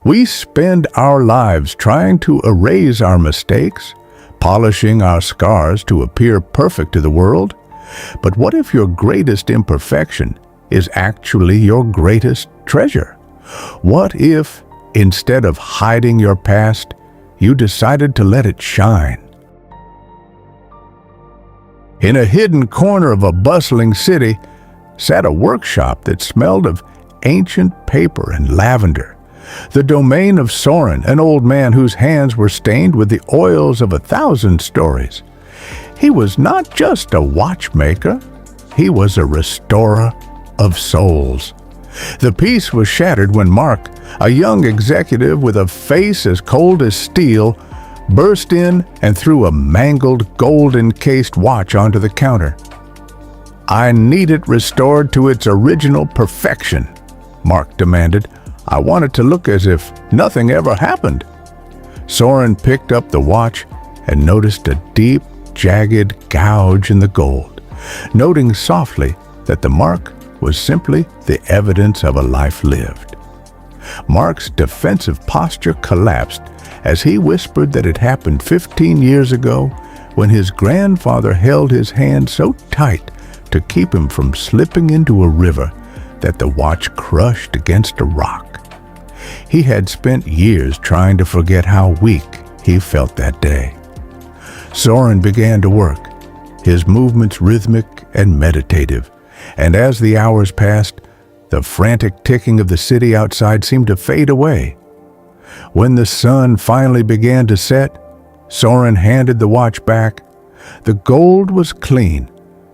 We spend our lives trying to erase our mistakes, polishing our scars to appear perfect to the world. But what if your greatest imperfection is actually your greatest treasure? What if, instead of hiding your past, you decided to let it shine? In a hidden corner of a bustling city sat a workshop that smelled of ancient paper and lavender, the domain of Soren, an old man whose hands were stained with the oils of 1,000 stories. He was not just a watchmaker, he was a restorer of souls. The peace was shattered when Mark, a young executive with a face as cold as steel, burst in and threw a mangled, gold-encased watch onto the counter. "I need it restored to its original perfection," Mark demanded. "I want it to look as if nothing ever happened." Soren picked up the watch and noticed a deep, jagged gouge in the gold, noting softly that the mark was simply the evidence of a life lived. Mark's defensive posture collapsed as he whispered that it happened 15 years ago when his grandfather held his hand so tight to keep him from slipping into a river that the watch crushed against a rock. He had spent years trying to forget how weak he felt that day. Soren began to work, his movements rhythmic and meditative, and as the hours passed, the frantic ticking of the city outside seemed to fade away. When the sun finally began to set, Soren handed the watch back. The gold was clean,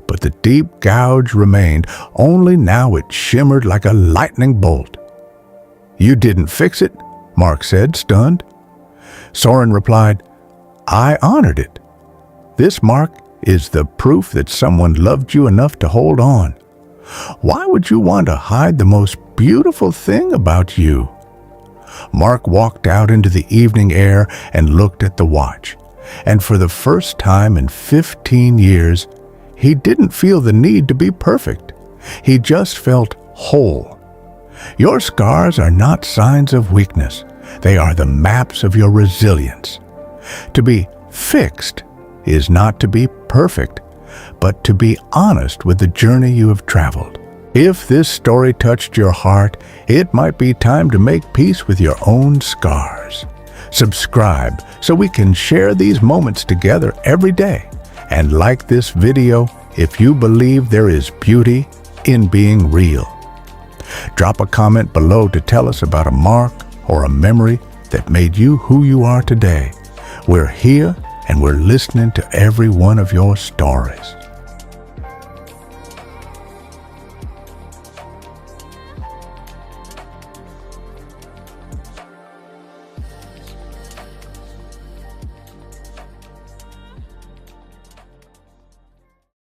but the deep gouge remained, only now it shimmered like a lightning bolt. "You didn't fix it," Mark said, stunned. Soren replied, "I honored it. This mark is the proof that someone loved you enough to hold on. Why would you want to hide the most beautiful thing about you?" Mark walked out into the evening air and looked at the watch. And for the first time in 15 years, he didn't feel the need to be perfect. He just felt whole. Your scars are not signs of weakness. They are the maps of your resilience. To be fixed is not to be perfect, but to be honest with the journey you have traveled. If this story touched your heart, it might be time to make peace with your own scars. Subscribe so we can share these moments together every day. And like this video if you believe there is beauty in being real. Drop a comment below to tell us about a mark or a memory that made you who you are today. We're here and we're listening to every one of your stories.